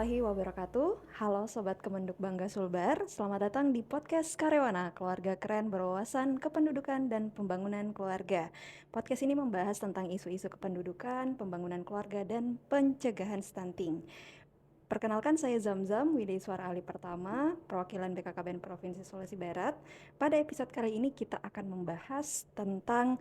warahmatullahi wabarakatuh. Halo Sobat Kemenduk Bangga Sulbar, selamat datang di podcast Karyawana, keluarga keren berwawasan kependudukan dan pembangunan keluarga. Podcast ini membahas tentang isu-isu kependudukan, pembangunan keluarga, dan pencegahan stunting. Perkenalkan, saya Zamzam, Wideiswara Ali Pertama, perwakilan BKKBN Provinsi Sulawesi Barat. Pada episode kali ini kita akan membahas tentang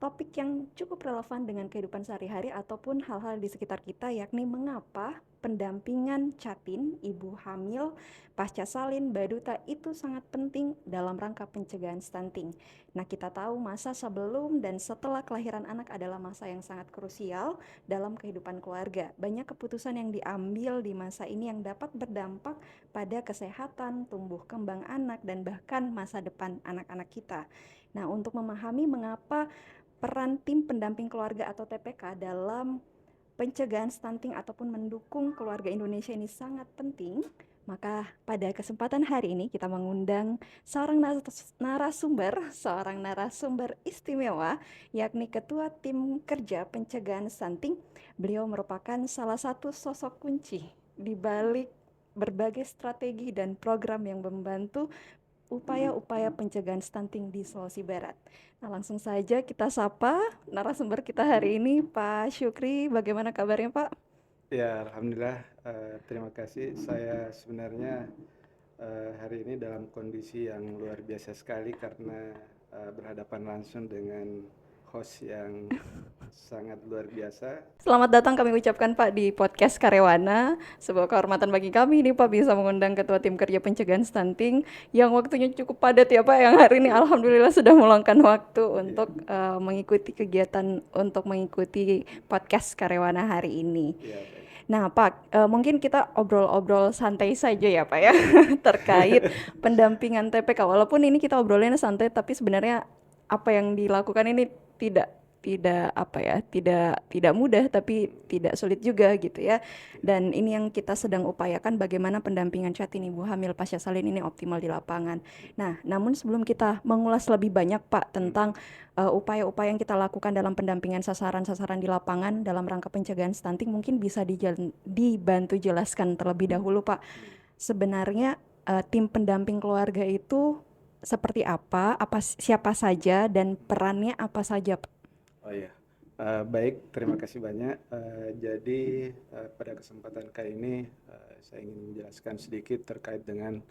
topik yang cukup relevan dengan kehidupan sehari-hari ataupun hal-hal di sekitar kita, yakni mengapa pendampingan catin, ibu hamil, pasca salin, baduta itu sangat penting dalam rangka pencegahan stunting. Nah, kita tahu masa sebelum dan setelah kelahiran anak adalah masa yang sangat krusial dalam kehidupan keluarga. Banyak keputusan yang diambil di masa ini yang dapat berdampak pada kesehatan, tumbuh kembang anak, dan bahkan masa depan anak-anak kita. Nah, untuk memahami mengapa peran tim pendamping keluarga atau TPK dalam pencegahan stunting ataupun mendukung keluarga Indonesia ini sangat penting, maka pada kesempatan hari ini kita mengundang seorang narasumber istimewa, yakni Ketua Tim Kerja Pencegahan Stunting. Beliau merupakan salah satu sosok kunci di balik berbagai strategi dan program yang membantu upaya-upaya pencegahan stunting di Sulawesi Barat. Nah, langsung saja kita sapa narasumber kita hari ini, Pak Syukri. Bagaimana kabarnya, Pak? Ya, alhamdulillah. Terima kasih. Saya sebenarnya hari ini dalam kondisi yang luar biasa sekali karena berhadapan langsung dengan host yang sangat luar biasa. Selamat datang kami ucapkan, Pak, di podcast Karyawana. Sebuah kehormatan bagi kami ini, Pak, bisa mengundang Ketua Tim Kerja Pencegahan Stunting yang waktunya cukup padat ya, Pak, yang hari ini alhamdulillah sudah meluangkan waktu Ya, untuk mengikuti kegiatan, untuk mengikuti podcast Karyawana hari ini. ya baik. Nah, Pak, mungkin kita obrol-obrol santai saja ya, Pak ya, Ya, terkait pendampingan TPK. Walaupun ini kita obrolinnya santai, tapi sebenarnya apa yang dilakukan ini tidak tidak apa ya, tidak mudah, tapi tidak sulit juga gitu ya. ya, Dan ini yang kita sedang upayakan, bagaimana pendampingan catin ibu hamil pasca salin ini optimal di lapangan. Nah, namun sebelum kita mengulas lebih banyak, Pak, tentang upaya-upaya yang kita lakukan dalam pendampingan sasaran-sasaran di lapangan dalam rangka pencegahan stunting, mungkin bisa dibantu jelaskan terlebih dahulu, Pak. hmm. Sebenarnya tim pendamping keluarga itu seperti apa siapa saja, dan perannya apa saja, Pak? Oh ya, baik. Terima kasih banyak. Jadi pada kesempatan kali ini saya ingin menjelaskan sedikit terkait dengan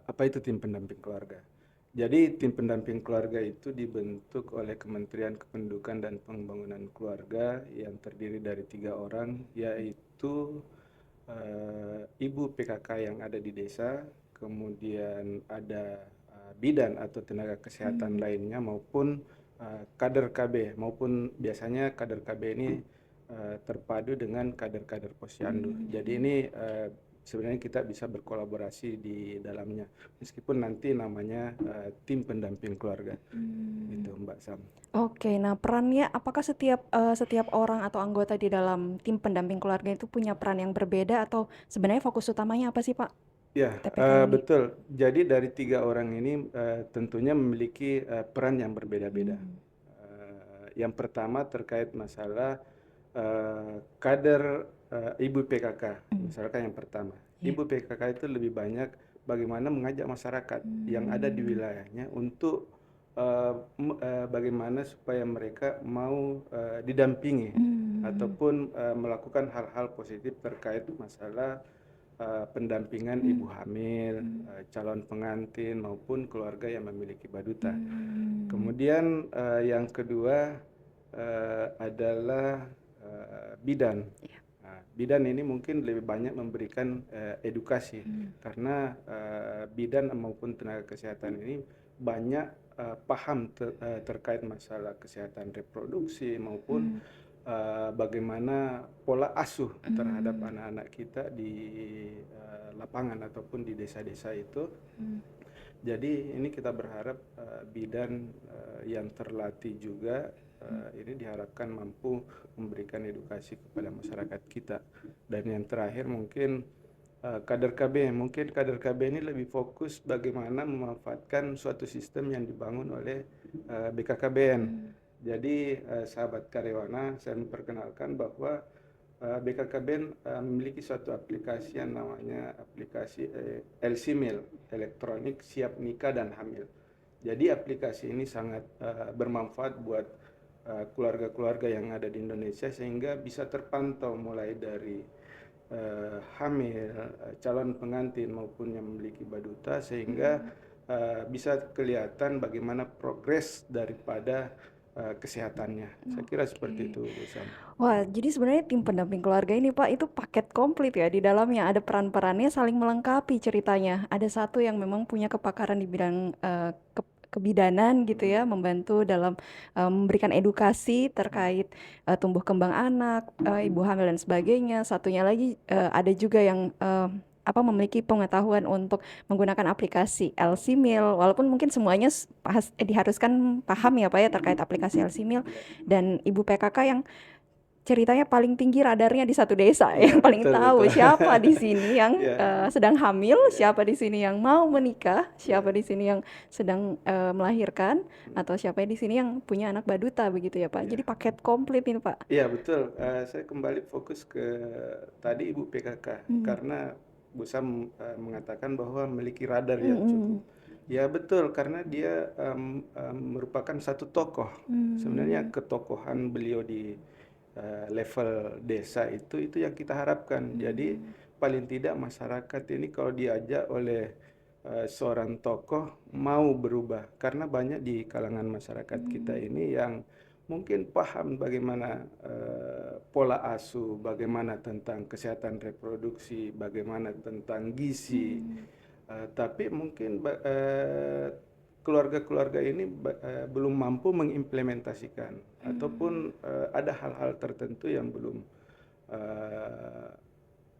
apa itu tim pendamping keluarga. Jadi tim pendamping keluarga itu dibentuk oleh Kementerian Kependudukan dan Pembangunan Keluarga yang terdiri dari 3 orang, yaitu ibu PKK yang ada di desa, kemudian ada bidan atau tenaga kesehatan lainnya, maupun kader KB, maupun biasanya kader KB ini terpadu dengan kader-kader posyandu. Jadi ini sebenarnya kita bisa berkolaborasi di dalamnya, meskipun nanti namanya tim pendamping keluarga, gitu Mbak Sam. Oke, nah perannya apakah setiap orang atau anggota di dalam tim pendamping keluarga itu punya peran yang berbeda, atau sebenarnya fokus utamanya apa sih, Pak, Ya, TPK ini? betul. Jadi dari 3 orang ini tentunya memiliki peran yang berbeda-beda. Yang pertama terkait masalah kader ibu PKK, misalkan yang pertama. Iya. Ibu PKK itu lebih banyak bagaimana mengajak masyarakat yang ada di wilayahnya untuk bagaimana supaya mereka mau didampingi ataupun melakukan hal-hal positif terkait masalah pendampingan ibu hamil, calon pengantin maupun keluarga yang memiliki baduta. Kemudian yang kedua adalah bidan. Nah, bidan ini mungkin lebih banyak memberikan edukasi karena bidan maupun tenaga kesehatan ini banyak paham terkait masalah kesehatan reproduksi maupun bagaimana pola asuh terhadap anak-anak kita di lapangan ataupun di desa-desa itu. Jadi ini kita berharap bidan yang terlatih juga ini diharapkan mampu memberikan edukasi kepada masyarakat kita. Dan yang terakhir mungkin kader KB. Mungkin kader KB ini lebih fokus bagaimana memanfaatkan suatu sistem yang dibangun oleh BKKBN. Jadi sahabat Karyawana, saya memperkenalkan bahwa BKKBN memiliki suatu aplikasi yang namanya aplikasi LCMIL, elektronik siap nikah dan hamil. Jadi aplikasi ini sangat bermanfaat buat keluarga-keluarga yang ada di Indonesia, sehingga bisa terpantau mulai dari hamil, calon pengantin maupun yang memiliki baduta, sehingga bisa kelihatan bagaimana progres daripada kesehatannya. Saya kira seperti Oke. itu, Bu Sam. Wah, jadi sebenarnya tim pendamping keluarga ini Pak itu paket komplit ya. Di dalamnya ada peran-perannya saling melengkapi ceritanya. Ada satu yang memang punya kepakaran di bidang kebidanan gitu ya, membantu dalam memberikan edukasi terkait tumbuh kembang anak, ibu hamil dan sebagainya. Satunya lagi ada juga yang memiliki pengetahuan untuk menggunakan aplikasi LC Meal, walaupun mungkin semuanya diharuskan paham ya Pak ya terkait aplikasi LC Meal, dan Ibu PKK yang ceritanya paling tinggi radarnya di satu desa Iya, yang paling betul tahu betul. siapa di sini yang Ya, sedang hamil, ya, siapa di sini yang mau menikah, siapa ya, di sini yang sedang melahirkan, atau siapa di sini yang punya anak baduta begitu ya Pak. Jadi ya. paket komplit ini Pak. Iya, betul. Saya kembali fokus ke tadi Ibu PKK, Hmm. karena Bu Sam mengatakan bahwa memiliki radar yang cukup. Mm-mm. Ya betul, karena dia merupakan satu tokoh. Sebenarnya Hmm. ketokohan beliau di level desa itu yang kita harapkan. Jadi Hmm. paling tidak masyarakat ini kalau diajak oleh seorang tokoh mau berubah, karena banyak di kalangan masyarakat kita ini yang mungkin paham bagaimana pola asuh, bagaimana tentang kesehatan reproduksi, bagaimana tentang gizi, tapi mungkin keluarga-keluarga ini belum mampu mengimplementasikan, ataupun ada hal-hal tertentu yang belum eh,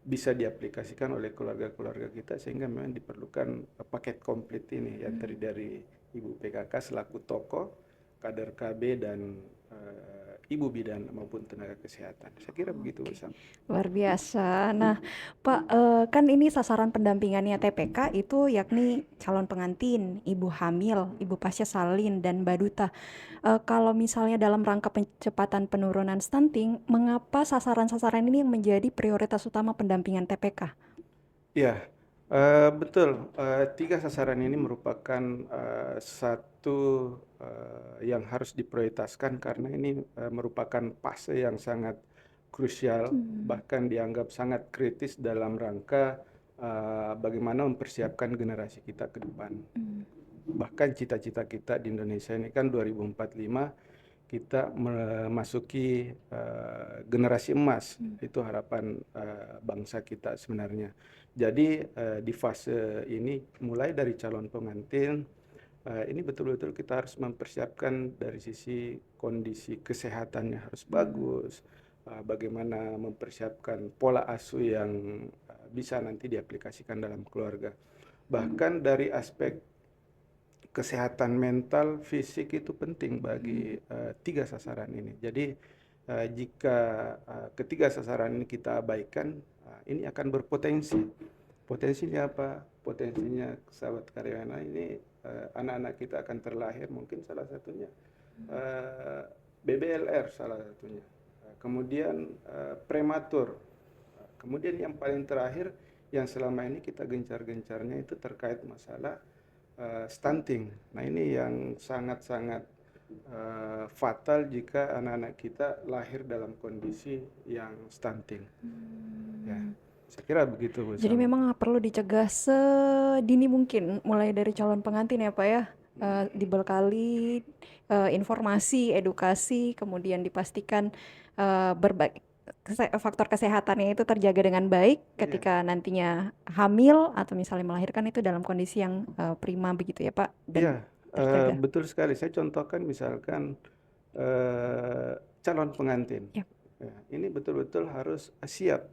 bisa diaplikasikan oleh keluarga-keluarga kita, sehingga memang diperlukan paket komplit ini yang terdiri dari Ibu PKK selaku tokoh, kader KB, dan ibu bidan maupun tenaga kesehatan. Saya kira begitu, Bu Oke, Sam. luar biasa. Nah, Pak, kan ini sasaran pendampingannya TPK itu yakni calon pengantin, ibu hamil, ibu pasca salin, dan baduta. Kalau misalnya dalam rangka percepatan penurunan stunting, mengapa sasaran-sasaran ini yang menjadi prioritas utama pendampingan TPK? Ya, betul. Tiga sasaran ini merupakan satu yang harus diprioritaskan, karena ini merupakan fase yang sangat krusial, bahkan dianggap sangat kritis dalam rangka bagaimana mempersiapkan generasi kita ke depan. Bahkan cita-cita kita di Indonesia ini kan 2045 kita memasuki generasi emas. Itu harapan bangsa kita sebenarnya. Jadi di fase ini, mulai dari calon pengantin, ini betul-betul kita harus mempersiapkan dari sisi kondisi kesehatannya harus bagus, bagaimana mempersiapkan pola asuh yang bisa nanti diaplikasikan dalam keluarga. Bahkan dari aspek kesehatan mental, fisik itu penting bagi tiga sasaran ini. Jadi jika ketiga sasaran ini kita abaikan, ini akan berpotensi. Potensinya apa? Potensinya, sahabat karyawan ini, anak-anak kita akan terlahir, mungkin salah satunya BBLR, salah satunya. Kemudian prematur. Kemudian yang paling terakhir, yang selama ini kita gencar-gencarnya itu terkait masalah stunting. Nah, ini yang sangat-sangat fatal jika anak-anak kita lahir dalam kondisi yang stunting. Ya, saya kira begitu, Bu Jadi Sam. memang perlu dicegah sedini mungkin, mulai dari calon pengantin ya Pak ya. Dibekali informasi, edukasi, kemudian dipastikan berbagai faktor kesehatannya itu terjaga dengan baik Iya, ketika nantinya hamil atau misalnya melahirkan itu dalam kondisi yang prima begitu ya Pak, iya, dan terjaga. betul sekali. Saya contohkan misalkan eh, calon pengantin. Ya. Ya, ini betul-betul harus siap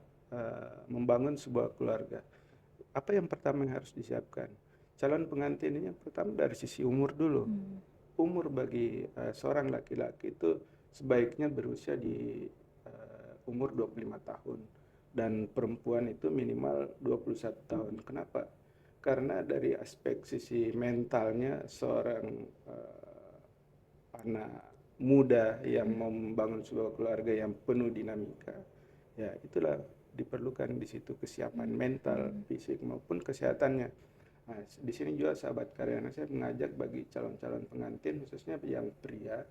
membangun sebuah keluarga. Apa yang pertama yang harus disiapkan? Calon pengantin ini yang pertama dari sisi umur dulu. Umur bagi seorang laki-laki itu sebaiknya berusia di umur 25 tahun, dan perempuan itu minimal 21 tahun. Kenapa? Karena dari aspek sisi mentalnya, seorang anak muda yang mau membangun sebuah keluarga yang penuh dinamika, Ya, itulah diperlukan di situ kesiapan mental, fisik maupun kesehatannya. Nah, di sini juga sahabat karyana saya mengajak bagi calon-calon pengantin khususnya yang pria,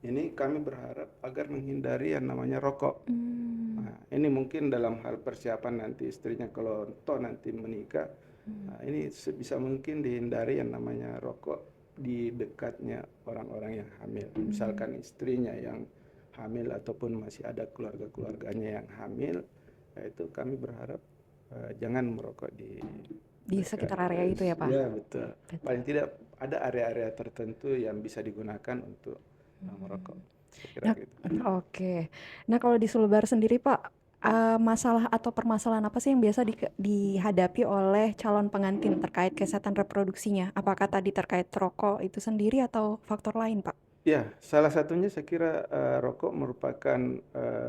ini kami berharap agar menghindari yang namanya rokok. Nah, ini mungkin dalam hal persiapan nanti istrinya kalau toh nanti menikah, nah, ini sebisa mungkin dihindari yang namanya rokok di dekatnya orang-orang yang hamil. Misalkan istrinya yang hamil ataupun masih ada keluarga-keluarganya yang hamil, itu kami berharap jangan merokok di Di dekat. sekitar area itu ya, Pak? Ya, betul. Betul. Paling tidak ada area-area tertentu yang bisa digunakan untuk merokok. Saya kira Nah, gitu. oke. Nah, kalau di Sulbar sendiri, Pak, masalah atau permasalahan apa sih yang biasa dihadapi oleh calon pengantin terkait kesehatan reproduksinya? Apakah tadi terkait rokok itu sendiri atau faktor lain, Pak? Ya, salah satunya saya kira rokok merupakan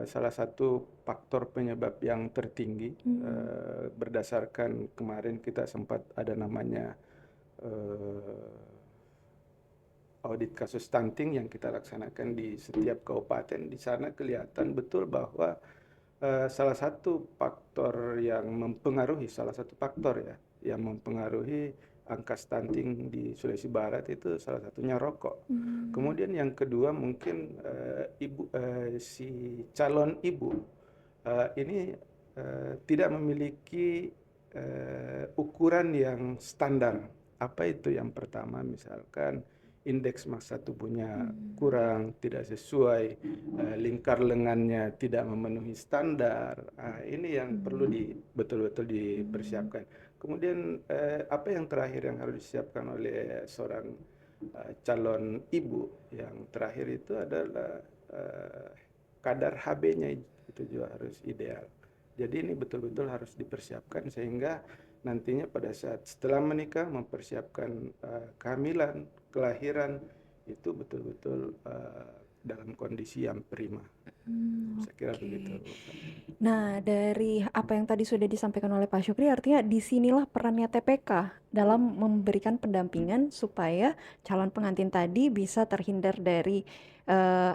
salah satu faktor penyebab yang tertinggi. Berdasarkan kemarin kita sempat ada namanya audit kasus stunting yang kita laksanakan di setiap kabupaten. Di sana kelihatan betul bahwa salah satu faktor yang mempengaruhi, salah satu faktor ya, yang mempengaruhi angka stunting di Sulawesi Barat itu salah satunya rokok. Kemudian yang kedua mungkin si calon ibu ini tidak memiliki ukuran yang standar. Apa itu yang pertama? Misalkan indeks massa tubuhnya kurang, tidak sesuai, lingkar lengannya tidak memenuhi standar. Ini yang perlu betul-betul dipersiapkan. Kemudian apa yang terakhir yang harus disiapkan oleh seorang calon ibu yang terakhir itu adalah kadar HB-nya itu juga harus ideal. Jadi ini betul-betul harus dipersiapkan sehingga nantinya pada saat setelah menikah mempersiapkan kehamilan, kelahiran itu betul-betul dalam kondisi yang prima. Saya kira begitu. Nah, dari apa yang tadi sudah disampaikan oleh Pak Syukri, artinya disinilah perannya TPK dalam memberikan pendampingan supaya calon pengantin tadi bisa terhindar dari eh,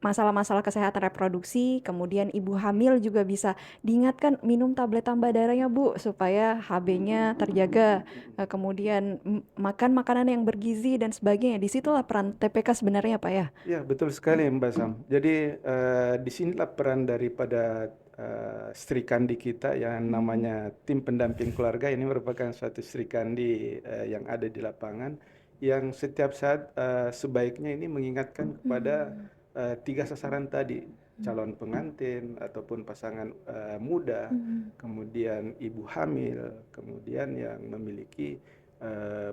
masalah-masalah kesehatan reproduksi, kemudian ibu hamil juga bisa diingatkan minum tablet tambah darahnya Bu, supaya HB-nya terjaga, kemudian makan makanan yang bergizi dan sebagainya. Disitulah peran TPK sebenarnya Pak ya? Ya, betul sekali Mbak Sam. Jadi disinilah peran daripada Sri Kandi kita yang namanya tim pendamping keluarga. Ini merupakan suatu Sri Kandi yang ada di lapangan yang setiap saat sebaiknya ini mengingatkan kepada tiga sasaran tadi, calon pengantin ataupun pasangan muda, kemudian ibu hamil, kemudian yang memiliki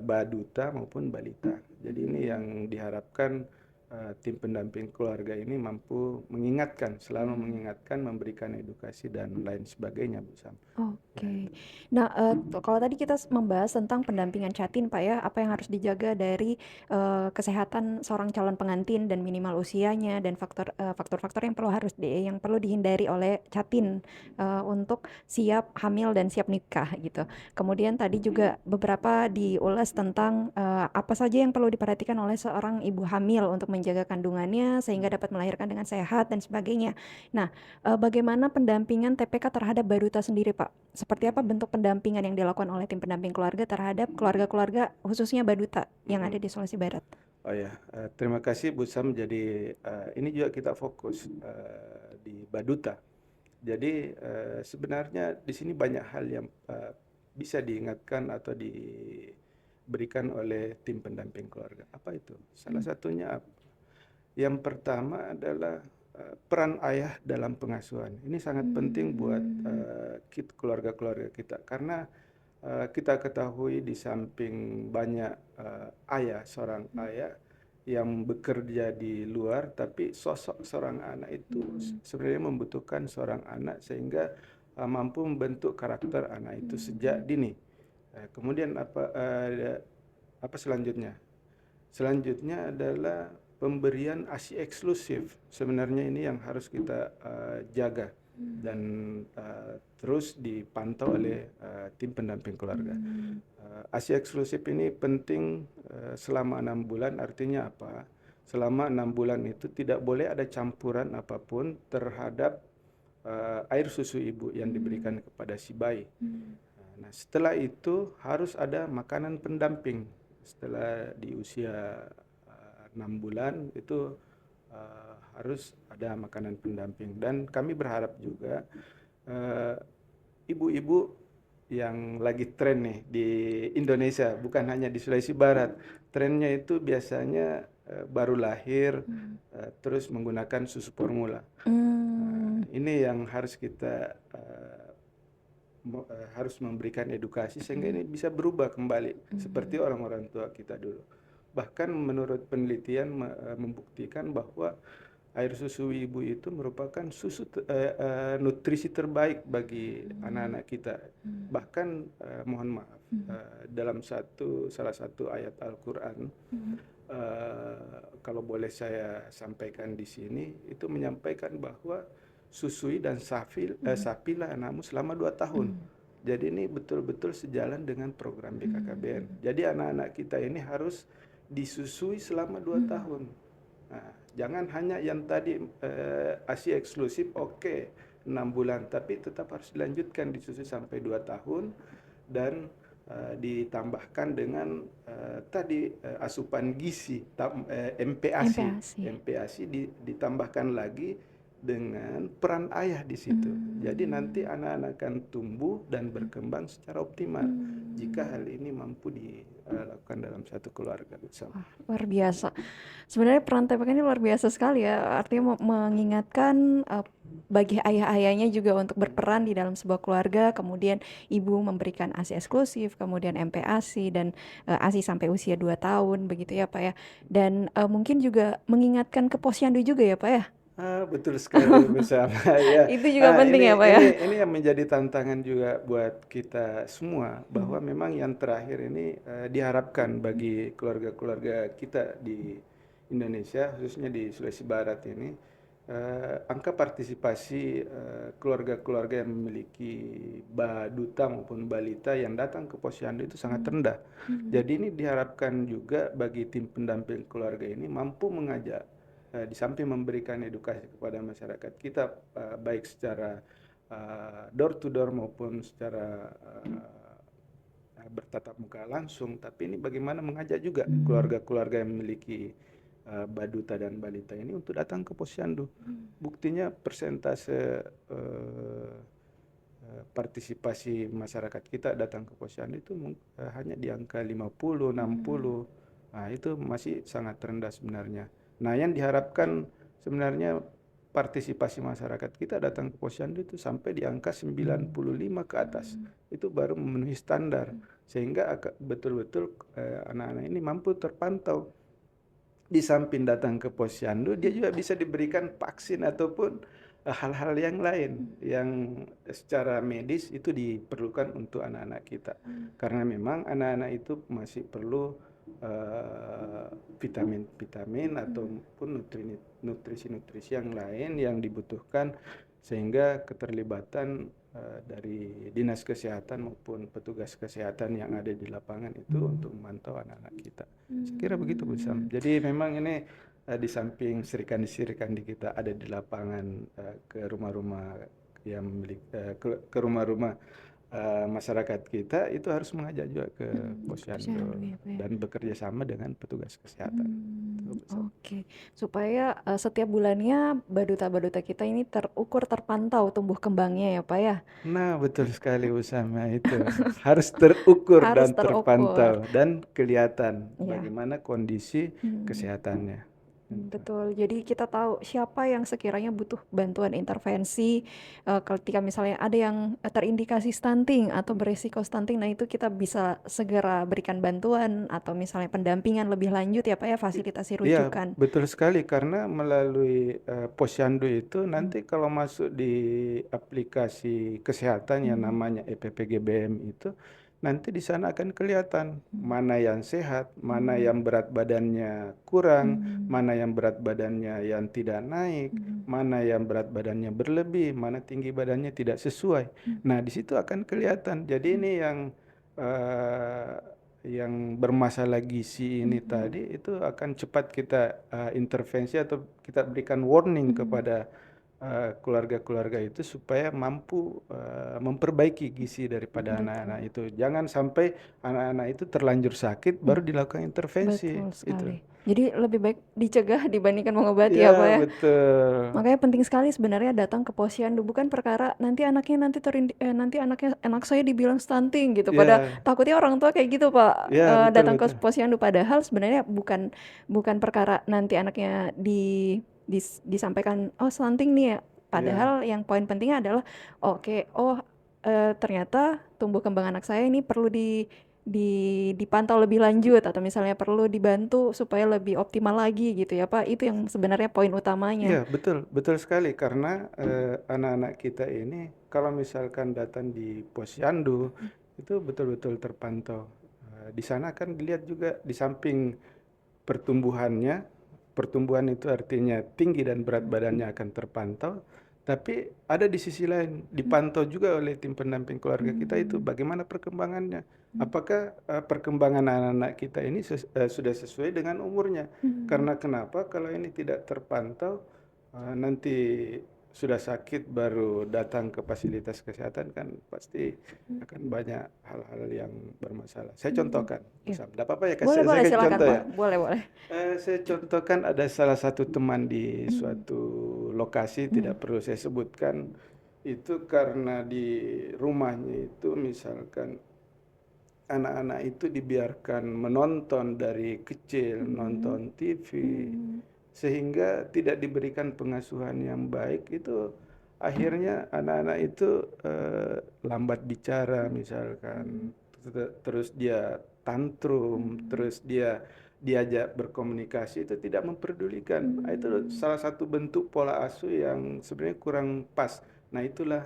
baduta maupun balita. Jadi ini yang diharapkan tim pendamping keluarga ini mampu mengingatkan, selalu mengingatkan, memberikan edukasi dan lain sebagainya, Bu Sam. Oke. Nah, kalau tadi kita membahas tentang pendampingan Catin, Pak ya, apa yang harus dijaga dari kesehatan seorang calon pengantin dan minimal usianya dan faktor-faktor yang perlu dihindari oleh Catin untuk siap hamil dan siap nikah gitu. Kemudian tadi juga beberapa diulas tentang apa saja yang perlu diperhatikan oleh seorang ibu hamil untuk menjaga kandungannya sehingga dapat melahirkan dengan sehat dan sebagainya. Nah, bagaimana pendampingan TPK terhadap baduta sendiri, Pak? Seperti apa bentuk pendampingan yang dilakukan oleh tim pendamping keluarga terhadap keluarga-keluarga khususnya baduta yang ada di Sulawesi Barat? Oh ya, terima kasih Bu Sam. Jadi ini juga kita fokus di baduta. Jadi sebenarnya di sini banyak hal yang bisa diingatkan atau diberikan oleh tim pendamping keluarga. Apa itu? Salah satunya yang pertama adalah peran ayah dalam pengasuhan. Ini sangat penting buat keluarga-keluarga kita karena kita ketahui di samping banyak seorang ayah yang bekerja di luar, tapi sosok seorang anak itu sebenarnya membutuhkan seorang anak sehingga mampu membentuk karakter anak itu sejak dini. Kemudian apa selanjutnya? Selanjutnya adalah pemberian ASI eksklusif. Sebenarnya ini yang harus kita jaga dan terus dipantau oleh tim pendamping keluarga. ASI eksklusif ini penting selama 6 bulan, artinya apa? selama 6 bulan itu tidak boleh ada campuran apapun terhadap air susu ibu yang diberikan kepada si bayi. Nah, setelah itu harus ada makanan pendamping. Setelah di usia 6 bulan itu harus ada makanan pendamping. Dan kami berharap juga eh, ibu-ibu yang lagi tren nih di Indonesia, bukan hanya di Sulawesi Barat. Trennya itu biasanya baru lahir terus menggunakan susu formula. Ini yang harus kita harus memberikan edukasi sehingga ini bisa berubah kembali seperti orang-orang tua kita dulu. Bahkan menurut penelitian membuktikan bahwa air susu ibu itu merupakan nutrisi terbaik bagi anak-anak kita. Bahkan mohon maaf, dalam salah satu ayat Al-Quran, kalau boleh saya sampaikan di sini, itu menyampaikan bahwa susui dan sapilah anakmu selama 2 tahun. Jadi ini betul-betul sejalan dengan program BKKBN. Jadi anak-anak kita ini harus disusui selama 2 tahun. Nah, jangan hanya yang tadi ASI eksklusif, oke, 6 bulan, tapi tetap harus dilanjutkan disusui sampai 2 tahun dan ditambahkan dengan tadi asupan gizi, MPASI ditambahkan lagi dengan peran ayah di situ. Jadi nanti anak-anak akan tumbuh dan berkembang secara optimal jika hal ini mampu dilakukan dalam satu keluarga bersama. Luar biasa. Sebenarnya peran TPK ini luar biasa sekali ya. Artinya mengingatkan bagi ayah-ayahnya juga untuk berperan di dalam sebuah keluarga, kemudian ibu memberikan ASI eksklusif, kemudian MPASI dan ASI sampai usia 2 tahun begitu ya Pak ya. Dan mungkin juga mengingatkan ke posyandu juga ya Pak ya. Betul sekali bersama ya. Itu juga penting ya Pak ya. Ini yang menjadi tantangan juga buat kita semua, bahwa memang yang terakhir ini diharapkan bagi keluarga-keluarga kita di Indonesia, khususnya di Sulawesi Barat ini, angka partisipasi keluarga-keluarga yang memiliki baduta maupun balita yang datang ke posyandu itu sangat rendah. Jadi ini diharapkan juga bagi tim pendamping keluarga ini mampu mengajak, di samping memberikan edukasi kepada masyarakat kita, baik secara door to door maupun secara bertatap muka langsung, tapi ini bagaimana mengajak juga keluarga-keluarga yang memiliki baduta dan balita ini untuk datang ke posyandu. Buktinya persentase partisipasi masyarakat kita datang ke posyandu itu hanya di angka 50, 60. Nah, itu masih sangat rendah sebenarnya. Nah, yang diharapkan sebenarnya partisipasi masyarakat kita datang ke posyandu itu sampai di angka 95 ke atas. Itu baru memenuhi standar, sehingga betul-betul anak-anak ini mampu terpantau. Di samping datang ke posyandu, dia juga bisa diberikan vaksin ataupun hal-hal yang lain yang secara medis itu diperlukan untuk anak-anak kita. Karena memang anak-anak itu masih perlu vitamin-vitamin ataupun nutrisi-nutrisi yang lain yang dibutuhkan, sehingga keterlibatan dari dinas kesehatan maupun petugas kesehatan yang ada di lapangan itu untuk memantau anak-anak kita. Saya kira begitu Bu Sam. Jadi memang ini di samping serikandi-serikandi kita ada di lapangan, ke rumah-rumah yang memiliki ke rumah-rumah masyarakat kita, itu harus mengajak juga ke posyandu ya, Pak ya. dan bekerja sama dengan petugas kesehatan. Oke, supaya setiap bulannya baduta-baduta kita ini terukur, terpantau tumbuh kembangnya ya Pak ya. Nah, betul sekali Usama, itu harus terukur Harus dan terukur. terpantau dan kelihatan Iya. bagaimana kondisi kesehatannya. Betul, jadi kita tahu siapa yang sekiranya butuh bantuan intervensi ketika misalnya ada yang terindikasi stunting atau beresiko stunting, nah itu kita bisa segera berikan bantuan atau misalnya pendampingan lebih lanjut ya Pak ya, fasilitasi Iya, rujukan. betul sekali, karena melalui posyandu itu nanti kalau masuk di aplikasi kesehatan yang namanya EPPGBM itu, nanti di sana akan kelihatan mana yang sehat, mana yang berat badannya kurang, mana yang berat badannya yang tidak naik, mana yang berat badannya berlebih, mana tinggi badannya tidak sesuai. Nah, di situ akan kelihatan. Jadi ini yang yang bermasalah gizi ini tadi itu akan cepat kita intervensi atau kita berikan warning kepada keluarga-keluarga itu supaya mampu memperbaiki gizi daripada anak-anak itu. Jangan sampai anak-anak itu terlanjur sakit baru dilakukan intervensi Betul itu. sekali. Jadi lebih baik dicegah dibandingkan mengobati ya Pak Ya, ya. betul. Makanya penting sekali sebenarnya datang ke posyandu, bukan perkara nanti anaknya nanti anak saya dibilang stunting gitu. Pada Ya, takutnya orang tua kayak gitu Pak, ya, betul datang ke betul. posyandu padahal sebenarnya bukan bukan perkara nanti anaknya disampaikan oh stunting nih ya. Ya, Padahal yang poin pentingnya adalah oke, oh ternyata tumbuh kembang anak saya ini perlu dipantau lebih lanjut atau misalnya perlu dibantu supaya lebih optimal lagi gitu ya Pak. Itu yang sebenarnya poin utamanya. ya, betul, betul sekali karena anak-anak kita ini kalau misalkan datang di posyandu itu betul-betul terpantau. Di sana kan dilihat juga di samping pertumbuhannya, pertumbuhan itu artinya tinggi dan berat badannya akan terpantau, tapi ada di sisi lain dipantau juga oleh tim pendamping keluarga kita itu bagaimana perkembangannya. Apakah perkembangan anak-anak kita ini sudah sesuai dengan umurnya? Karena kenapa kalau ini tidak terpantau, nanti sudah sakit baru datang ke fasilitas kesehatan kan pasti akan banyak hal-hal yang bermasalah. Saya contohkan, Iya. tidak apa-apa ya, Boleh saya boleh kasih silakan contoh Pak. ya. Boleh boleh. Saya contohkan ada salah satu teman di suatu lokasi, tidak perlu saya sebutkan, itu karena di rumahnya itu misalkan anak-anak itu dibiarkan menonton dari kecil, nonton TV, sehingga tidak diberikan pengasuhan yang baik, itu akhirnya anak-anak itu lambat bicara misalkan, terus dia tantrum, terus dia diajak berkomunikasi itu tidak memperdulikan. Nah, itu salah satu bentuk pola asuh yang sebenarnya kurang pas. Nah, itulah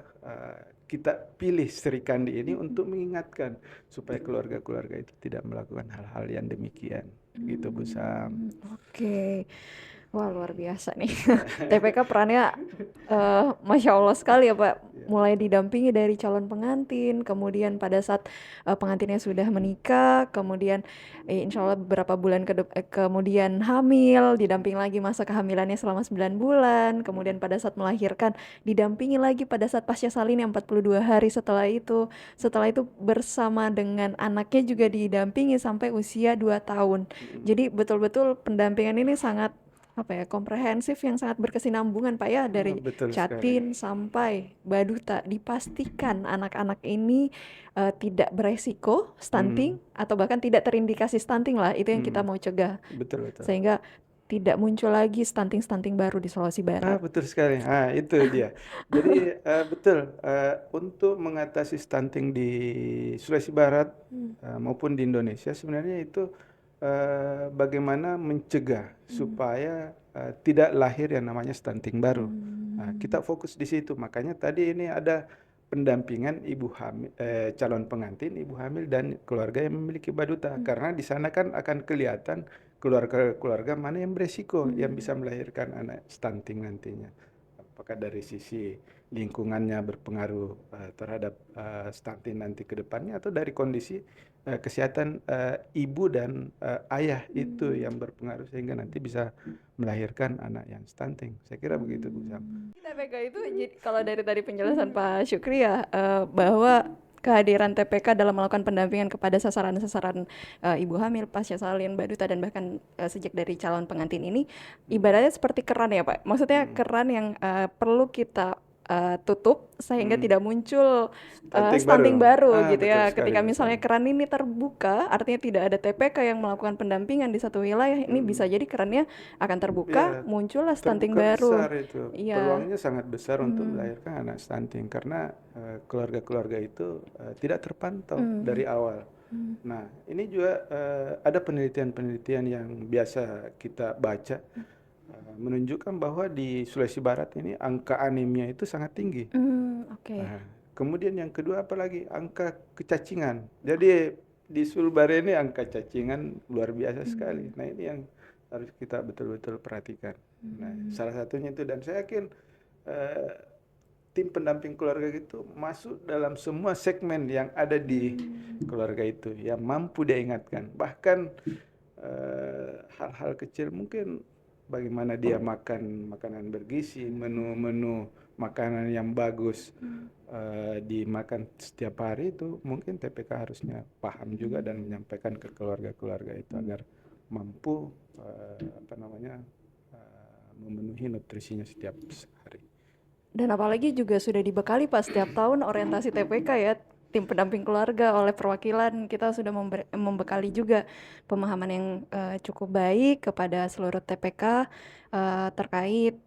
kita pilih Sri Kandi ini untuk mengingatkan supaya keluarga-keluarga itu tidak melakukan hal-hal yang demikian. Gitu Bu Sam. Oke. Wah, luar biasa nih. TPK perannya Masya Allah sekali ya Pak. Ya, Mulai didampingi dari calon pengantin, kemudian pada saat pengantinnya sudah menikah, kemudian insya Allah beberapa bulan kemudian hamil, didampingi lagi masa kehamilannya selama 9 bulan, kemudian pada saat melahirkan, didampingi lagi pada saat pasca salin yang 42 hari setelah itu bersama dengan anaknya juga didampingi sampai usia 2 tahun. Jadi betul-betul pendampingan ini sangat apa ya komprehensif yang sangat berkesinambungan Pak ya dari betul sekali. Jatin sampai Baduta dipastikan anak-anak ini tidak beresiko stunting Mm, atau bahkan tidak terindikasi stunting lah itu yang kita mm, mau cegah betul betul. sehingga tidak muncul lagi stunting-stunting baru di Sulawesi Barat. Betul sekali. Itu dia. Jadi betul untuk mengatasi stunting di Sulawesi Barat maupun di Indonesia sebenarnya itu bagaimana mencegah supaya tidak lahir yang namanya stunting baru. Kita fokus di situ. Makanya tadi ini ada pendampingan ibu hamil, calon pengantin, ibu hamil dan keluarga yang memiliki baduta. Karena di sana kan akan kelihatan keluarga-keluarga mana yang beresiko yang bisa melahirkan anak stunting nantinya. Apakah dari sisi lingkungannya berpengaruh terhadap stunting nanti ke depannya atau dari kondisi kesehatan ibu dan ayah itu yang berpengaruh sehingga nanti bisa melahirkan anak yang stunting. Saya kira begitu Bu Sam. TPK itu kalau dari tadi penjelasan Pak Syukri ya bahwa kehadiran TPK dalam melakukan pendampingan kepada sasaran-sasaran ibu hamil, pasca salin, baduta dan bahkan sejak dari calon pengantin ini ibaratnya seperti keran ya Pak. Maksudnya keran yang perlu kita tutup sehingga Hmm. tidak muncul Stunting stunting baru gitu betul ya. sekali Ketika Bu misalnya Sam. keran ini terbuka, artinya tidak ada TPK yang melakukan pendampingan di satu wilayah, ini bisa jadi kerannya akan terbuka, Ya, muncullah stunting terbuka baru. besar itu. Iya. Peluangnya sangat besar untuk melahirkan anak stunting karena keluarga-keluarga itu tidak terpantau dari awal. Nah, ini juga ada penelitian-penelitian yang biasa kita baca menunjukkan bahwa di Sulawesi Barat ini angka anemia itu sangat tinggi. Oke. Nah, kemudian yang kedua apalagi angka kecacingan. Jadi di Sulbar ini angka cacingan luar biasa sekali. Nah, ini yang harus kita betul-betul perhatikan. Nah, salah satunya itu dan saya yakin eh, tim pendamping keluarga itu masuk dalam semua segmen yang ada di keluarga itu, yang mampu dia ingatkan. Bahkan hal-hal kecil mungkin bagaimana dia makan makanan bergizi, menu-menu makanan yang bagus dimakan setiap hari, itu mungkin TPK harusnya paham juga dan menyampaikan ke keluarga-keluarga itu agar mampu memenuhi nutrisinya setiap hari. Dan apalagi juga sudah dibekali Pak setiap tahun orientasi TPK ya, tim pendamping keluarga oleh perwakilan kita sudah membekali juga pemahaman yang cukup baik kepada seluruh TPK terkait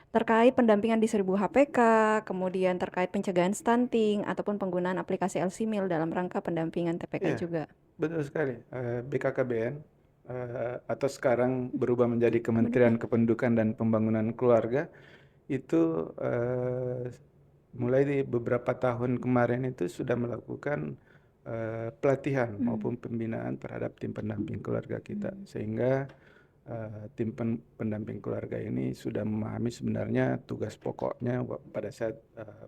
terkait pendampingan di 1000 HPK, kemudian terkait pencegahan stunting ataupun penggunaan aplikasi LC-Meal dalam rangka pendampingan TPK Iya, juga. betul sekali. BKKBN atau sekarang berubah menjadi Kementerian Kependudukan dan Pembangunan Keluarga itu mulai di beberapa tahun kemarin itu sudah melakukan pelatihan maupun pembinaan terhadap tim pendamping keluarga kita, sehingga tim pendamping keluarga ini sudah memahami sebenarnya tugas pokoknya pada saat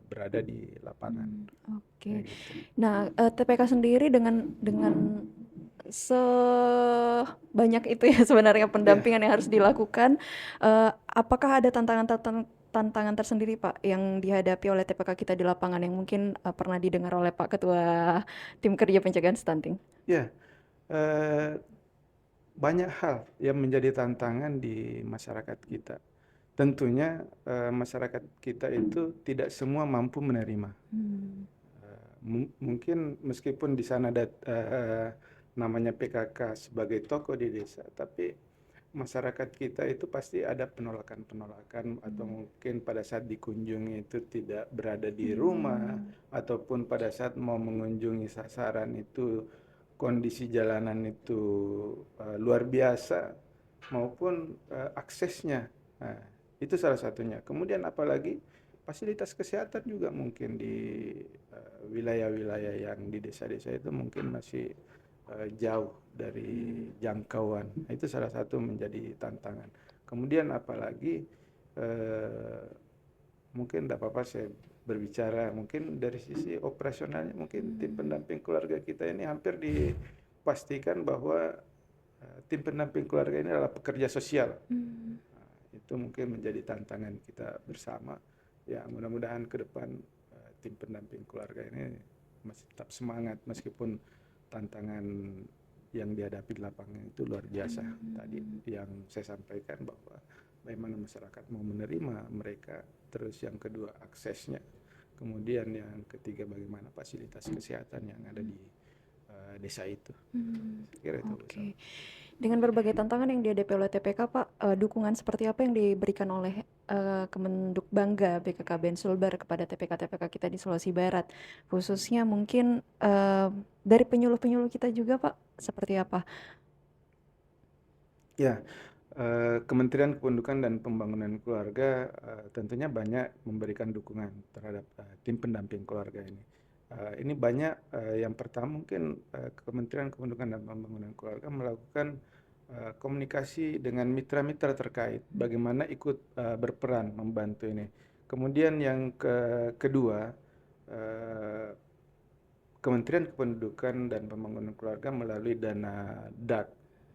berada di lapangan. Oke. Kayak gitu. Nah, TPK sendiri dengan sebanyak itu ya sebenarnya pendampingan yang harus dilakukan, apakah ada tantangan tersendiri Pak yang dihadapi oleh TPK kita di lapangan yang mungkin pernah didengar oleh Pak Ketua Tim Kerja Pencegahan Stunting? Ya, eh, banyak hal yang menjadi tantangan di masyarakat kita. Tentunya masyarakat kita itu tidak semua mampu menerima. Mungkin meskipun di sana ada namanya PKK sebagai tokoh di desa, tapi masyarakat kita itu pasti ada penolakan-penolakan, atau mungkin pada saat dikunjungi itu tidak berada di rumah, ataupun pada saat mau mengunjungi sasaran itu kondisi jalanan itu luar biasa, maupun aksesnya. Nah, itu salah satunya. Kemudian apalagi fasilitas kesehatan juga mungkin di wilayah-wilayah yang di desa-desa itu mungkin masih jauh dari jangkauan. Itu salah satu menjadi tantangan. Kemudian apalagi mungkin tidak apa-apa saya berbicara mungkin dari sisi operasionalnya, mungkin tim pendamping keluarga kita ini hampir dipastikan bahwa tim pendamping keluarga ini adalah pekerja sosial. Itu mungkin menjadi tantangan kita bersama. Ya, mudah-mudahan ke depan tim pendamping keluarga ini masih tetap semangat meskipun tantangan yang dihadapi di lapangan itu luar biasa. Tadi yang saya sampaikan bahwa bagaimana masyarakat mau menerima mereka, terus yang kedua aksesnya, kemudian yang ketiga bagaimana fasilitas kesehatan yang ada di desa itu. Kira itu. Oke. Dengan berbagai tantangan yang dihadapi oleh TPK, Pak, dukungan seperti apa yang diberikan oleh Kemenduk Bangga BKKBN Sulbar kepada TPK-TPK kita di Sulawesi Barat, khususnya mungkin dari penyuluh-penyuluh kita juga, Pak, seperti apa? Ya, Kementerian Kependudukan dan Pembangunan Keluarga tentunya banyak memberikan dukungan terhadap tim pendamping keluarga ini. Ini banyak, yang pertama mungkin Kementerian Kependudukan dan Pembangunan Keluarga melakukan komunikasi dengan mitra-mitra terkait, bagaimana ikut berperan membantu ini. Kemudian yang kedua, Kementerian Kependudukan dan Pembangunan Keluarga melalui dana DAK,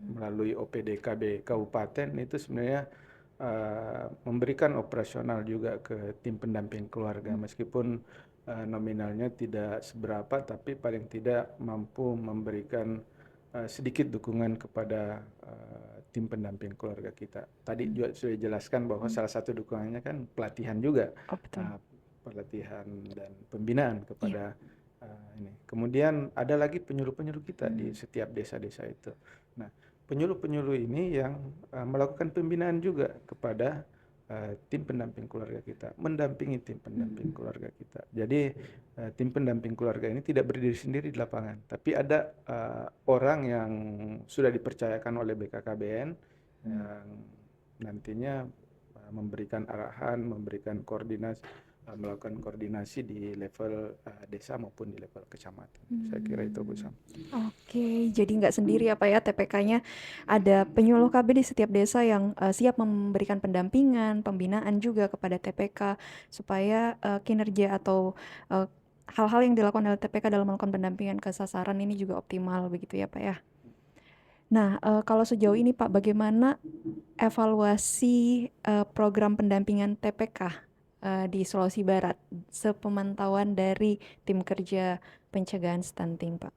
melalui OPDKB Kabupaten itu sebenarnya memberikan operasional juga ke tim pendamping keluarga, meskipun nominalnya tidak seberapa, tapi paling tidak mampu memberikan sedikit dukungan kepada tim pendamping keluarga kita. Tadi juga sudah dijelaskan bahwa salah satu dukungannya kan pelatihan juga, Oh, betul. pelatihan dan pembinaan kepada ini. Kemudian ada lagi penyuluh-penyuluh kita di setiap desa-desa itu. Nah, penyuluh-penyuluh ini yang melakukan pembinaan juga kepada tim pendamping keluarga kita, mendampingi tim pendamping keluarga kita. Jadi tim pendamping keluarga ini tidak berdiri sendiri di lapangan, tapi ada orang yang sudah dipercayakan oleh BKKBN yang nantinya memberikan arahan, memberikan koordinasi, melakukan koordinasi di level desa maupun di level kecamatan. Saya kira itu Bu Sam. Oke, jadi nggak sendiri ya Pak ya, TPK-nya ada penyuluh KB di setiap desa yang siap memberikan pendampingan, pembinaan juga kepada TPK supaya kinerja atau eh, hal-hal yang dilakukan oleh TPK dalam melakukan pendampingan ke sasaran ini juga optimal begitu ya Pak ya. Nah, kalau sejauh ini Pak, bagaimana evaluasi program pendampingan TPK di Sulawesi Barat sepemantauan dari tim kerja pencegahan stunting Pak?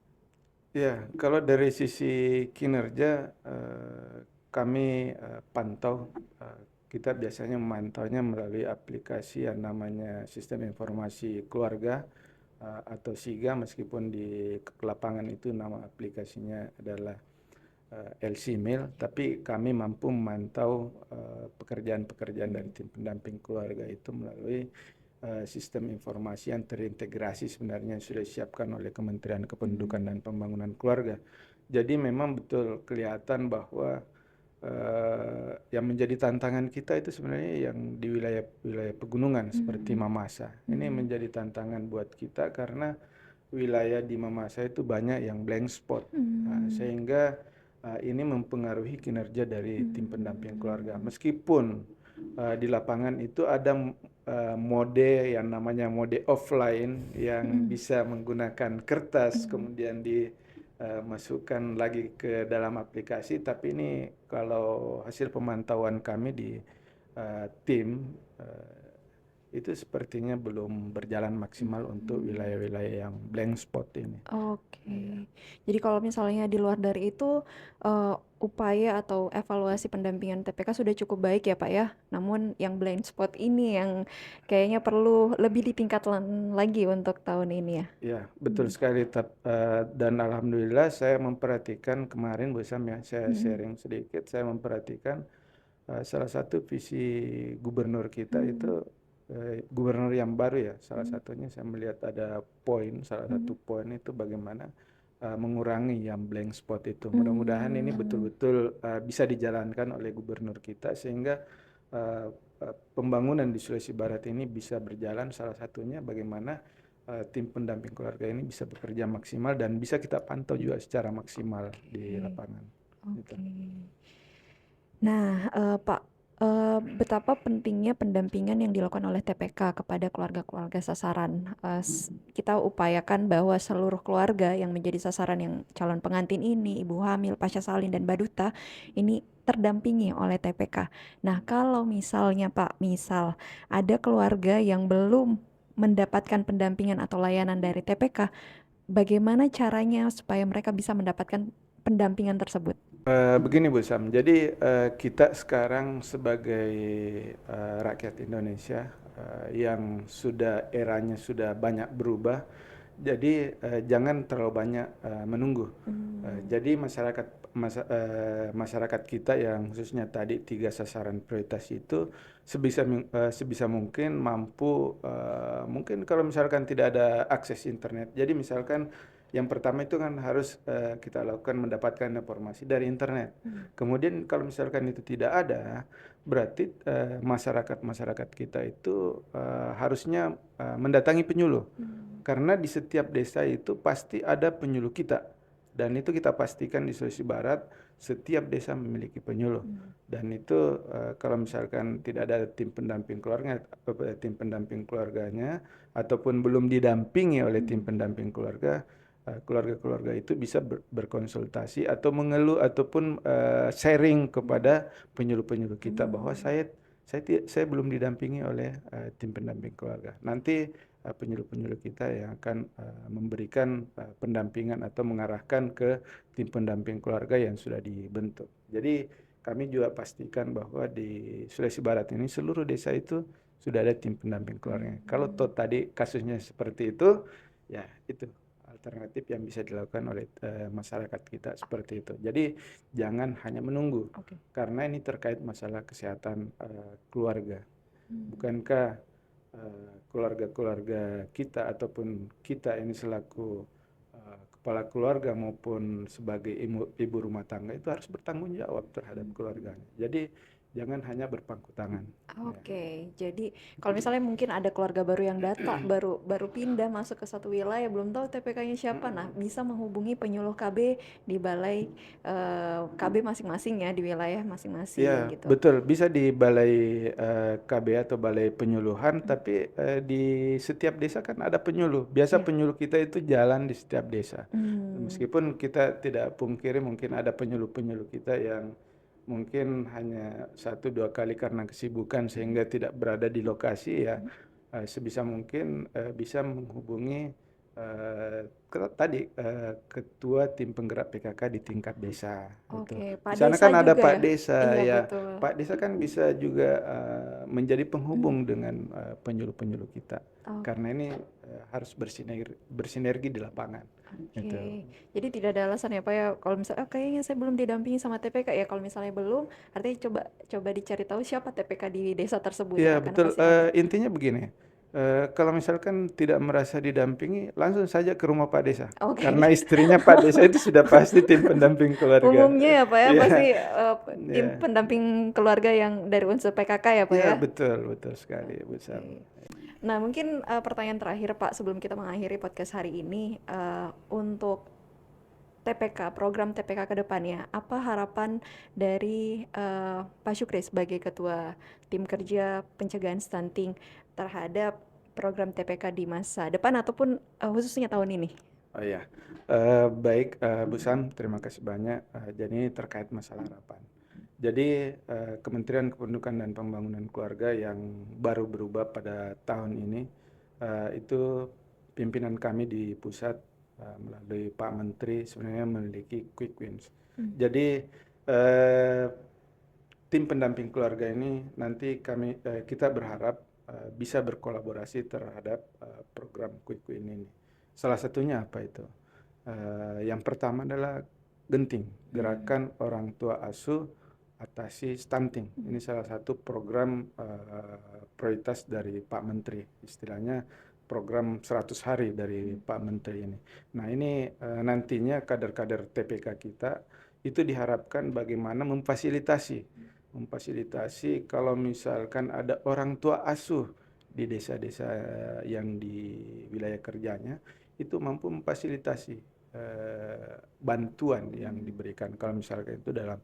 Ya, kalau dari sisi kinerja kami pantau, kita biasanya memantaunya melalui aplikasi yang namanya Sistem Informasi Keluarga atau SIGA, meskipun di lapangan itu nama aplikasinya adalah LC-Mail, tapi kami mampu memantau pekerjaan-pekerjaan dari tim pendamping keluarga itu melalui sistem informasi yang terintegrasi sebenarnya yang sudah disiapkan oleh Kementerian Kependudukan dan Pembangunan Keluarga. Jadi memang betul kelihatan bahwa yang menjadi tantangan kita itu sebenarnya yang di wilayah pegunungan seperti Mamasa. Ini menjadi tantangan buat kita karena wilayah di Mamasa itu banyak yang blank spot. Sehingga ini mempengaruhi kinerja dari tim pendamping keluarga. Meskipun di lapangan itu ada mode yang namanya mode offline yang bisa menggunakan kertas kemudian dimasukkan lagi ke dalam aplikasi, tapi ini kalau hasil pemantauan kami di tim itu sepertinya belum berjalan maksimal untuk wilayah-wilayah yang blank spot ini. Oke. Jadi kalau misalnya di luar dari itu, upaya atau evaluasi pendampingan TPK sudah cukup baik ya Pak ya. Namun yang blind spot ini yang kayaknya perlu lebih ditingkatkan lagi untuk tahun ini ya. Ya, betul sekali. Dan alhamdulillah saya memperhatikan kemarin Bu Sam ya, saya sharing sedikit, saya memperhatikan salah satu visi gubernur kita itu gubernur yang baru ya, salah satunya saya melihat ada salah satu poin itu bagaimana mengurangi yang blank spot itu. Mudah-mudahan ini betul-betul bisa dijalankan oleh gubernur kita sehingga pembangunan di Sulawesi Barat ini bisa berjalan, salah satunya bagaimana tim pendamping keluarga ini bisa bekerja maksimal dan bisa kita pantau juga secara maksimal di lapangan. Gitu. Oke. Nah, Pak, betapa pentingnya pendampingan yang dilakukan oleh TPK kepada keluarga-keluarga sasaran. Kita upayakan bahwa seluruh keluarga yang menjadi sasaran yang calon pengantin ini, ibu hamil, pasca salin, dan baduta, ini terdampingi oleh TPK. Nah, kalau misalnya Pak, misal ada keluarga yang belum mendapatkan pendampingan atau layanan dari TPK, bagaimana caranya supaya mereka bisa mendapatkan pendampingan tersebut? Begini Bu Sam, jadi kita sekarang sebagai rakyat Indonesia yang sudah eranya sudah banyak berubah, jadi jangan terlalu banyak menunggu. Jadi masyarakat kita yang khususnya tadi 3 sasaran prioritas itu sebisa mungkin mampu, mungkin kalau misalkan tidak ada akses internet. Jadi misalkan yang pertama itu kan harus kita lakukan mendapatkan informasi dari internet. Kemudian kalau misalkan itu tidak ada, berarti masyarakat kita itu harusnya mendatangi penyuluh. Karena di setiap desa itu pasti ada penyuluh kita. Dan itu kita pastikan di Sulawesi Barat setiap desa memiliki penyuluh. Dan itu kalau misalkan tidak ada tim pendamping keluarganya ataupun belum didampingi oleh tim pendamping keluarga, keluarga-keluarga itu bisa berkonsultasi atau mengeluh ataupun sharing kepada penyuluh-penyuluh kita bahwa saya belum didampingi oleh tim pendamping keluarga. Nanti penyuluh-penyuluh kita yang akan memberikan pendampingan atau mengarahkan ke tim pendamping keluarga yang sudah dibentuk. Jadi kami juga pastikan bahwa di Sulawesi Barat ini seluruh desa itu sudah ada tim pendamping keluarga. Kalau tadi kasusnya seperti itu, ya itu alternatif yang bisa dilakukan oleh masyarakat kita seperti itu. Jadi jangan hanya menunggu, karena ini terkait masalah kesehatan keluarga. Bukankah keluarga-keluarga kita ataupun kita ini selaku kepala keluarga maupun sebagai ibu rumah tangga itu harus bertanggung jawab terhadap keluarganya. Jadi jangan hanya berpangku tangan. Ya. Oke, jadi kalau misalnya mungkin ada keluarga baru yang datang, baru pindah masuk ke satu wilayah, belum tahu TPK-nya siapa, nah bisa menghubungi penyuluh KB di balai KB masing-masing ya, di wilayah masing-masing Ya, gitu. betul. Bisa di balai KB atau balai penyuluhan, tapi di setiap desa kan ada penyuluh. Biasa Ya. penyuluh kita itu jalan di setiap desa. Hmm. Meskipun kita tidak pungkiri mungkin ada penyuluh-penyuluh kita yang mungkin hanya 1-2 kali karena kesibukan sehingga tidak berada di lokasi ya. Sebisa mungkin bisa menghubungi ketua tim penggerak PKK di tingkat desa gitu. Oke, Di Pak sana Desa kan ada juga Pak ya? Desa Iya ya. betul. Pak Desa kan bisa juga menjadi penghubung dengan penyuluh-penyuluh kita. Oke. Karena ini harus bersinergi di lapangan. Gitu. Oke, jadi tidak ada alasan ya Pak ya kalau misalnya kayaknya saya belum didampingi sama TPK ya kalau misalnya belum artinya coba coba dicari tahu siapa TPK di desa tersebut Iya ya karena betul. pasti ada. Intinya begini, kalau misalkan tidak merasa didampingi, langsung saja ke rumah Pak Desa. Karena Oke. istrinya Pak Desa itu sudah pasti tim pendamping keluarga. Umumnya ya Pak ya Iya, pasti tim iya, pendamping keluarga yang dari unsur PKK ya Pak iya ya. betul, betul sekali, Bu Sam. Oke. Nah mungkin pertanyaan terakhir Pak sebelum kita mengakhiri podcast hari ini untuk TPK, program TPK ke depannya, apa harapan dari Pak Syukri sebagai Ketua Tim Kerja Pencegahan Stunting terhadap program TPK di masa depan ataupun khususnya tahun ini? Oh iya, baik Bu Sam, terima kasih banyak. Jadi ini terkait masalah harapan. Jadi Kementerian Kependudukan dan Pembangunan Keluarga yang baru berubah pada tahun ini, itu pimpinan kami di pusat melalui Pak Menteri sebenarnya memiliki quick wins. Jadi eh, tim pendamping keluarga ini nanti kita berharap bisa berkolaborasi terhadap program quick win ini. Salah satunya apa itu? Yang pertama adalah genting, gerakan orang tua asuh atasi stunting. Ini salah satu program prioritas dari Pak Menteri, istilahnya program 100 hari dari Pak Menteri ini. Nah ini nantinya kader-kader TPK kita itu diharapkan bagaimana memfasilitasi kalau misalkan ada orang tua asuh di desa-desa yang di wilayah kerjanya itu mampu memfasilitasi bantuan yang diberikan kalau misalkan itu dalam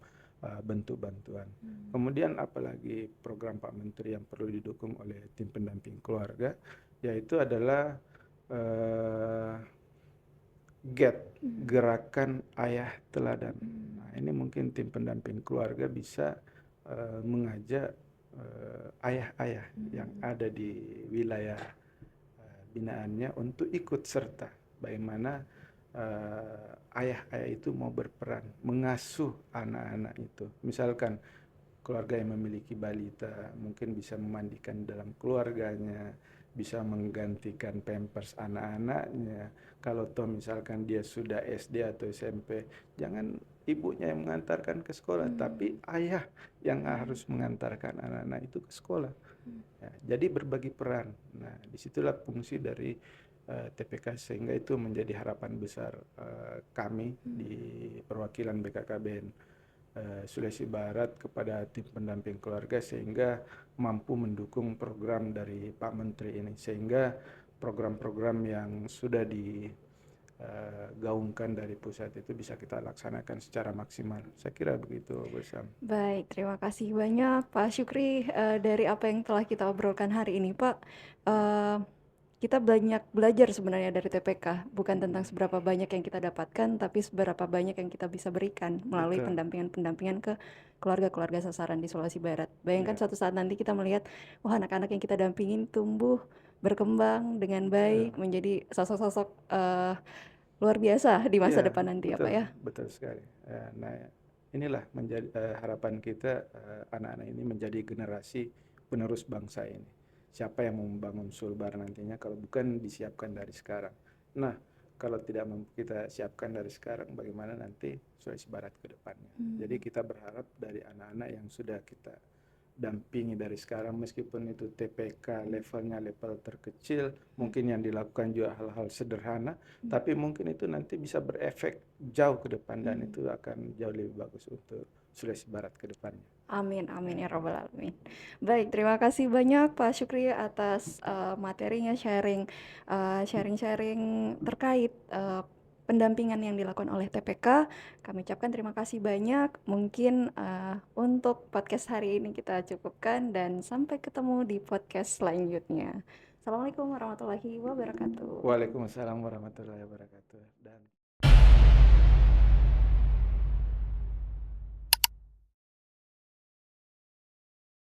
bentuk bantuan. Kemudian apalagi program Pak Menteri yang perlu didukung oleh tim pendamping keluarga yaitu adalah uh, gerakan ayah teladan. Nah, ini mungkin tim pendamping keluarga bisa mengajak ayah-ayah yang ada di wilayah binaannya untuk ikut serta bagaimana ayah-ayah itu mau berperan mengasuh anak-anak itu. Misalkan keluarga yang memiliki balita mungkin bisa memandikan dalam keluarganya, bisa menggantikan pampers anak-anaknya. Kalau toh misalkan dia sudah SD atau SMP, jangan ibunya yang mengantarkan ke sekolah, tapi ayah yang harus mengantarkan anak-anak itu ke sekolah. Ya, jadi berbagi peran. Nah, disitulah fungsi dari TPK sehingga itu menjadi harapan besar kami di perwakilan BKKBN Sulawesi Barat kepada tim pendamping keluarga sehingga mampu mendukung program dari Pak Menteri ini sehingga program-program yang sudah digaungkan dari pusat itu bisa kita laksanakan secara maksimal. Saya kira begitu, Bu Sam. Baik, terima kasih banyak Pak Syukri dari apa yang telah kita obrolkan hari ini Pak. Eh, kita banyak belajar sebenarnya dari TPK, bukan tentang seberapa banyak yang kita dapatkan, tapi seberapa banyak yang kita bisa berikan melalui Betul. pendampingan-pendampingan ke keluarga-keluarga sasaran di Sulawesi Barat. Bayangkan Ya, suatu saat nanti kita melihat, wah anak-anak yang kita dampingin tumbuh, berkembang dengan betul. baik, menjadi sosok-sosok luar biasa di masa Iya, depan nanti ya Pak betul, ya. betul sekali. Nah, inilah menjadi harapan kita anak-anak ini menjadi generasi penerus bangsa ini. Siapa yang mau membangun Sulbar nantinya kalau bukan disiapkan dari sekarang. Nah, kalau tidak kita siapkan dari sekarang, bagaimana nanti Sulawesi Barat ke depannya. Jadi kita berharap dari anak-anak yang sudah kita dampingi dari sekarang meskipun itu TPK levelnya level terkecil mungkin yang dilakukan juga hal-hal sederhana tapi mungkin itu nanti bisa berefek jauh ke depan dan itu akan jauh lebih bagus untuk Sulawesi Barat ke depannya. Amin, amin ya rabbal alamin. Baik, terima kasih banyak Pak Syukri atas materinya, sharing-sharing terkait pendampingan yang dilakukan oleh TPK. Kami ucapkan terima kasih banyak. Mungkin untuk podcast hari ini kita cukupkan dan sampai ketemu di podcast selanjutnya. Assalamualaikum warahmatullahi wabarakatuh. Waalaikumsalam warahmatullahi wabarakatuh. Dan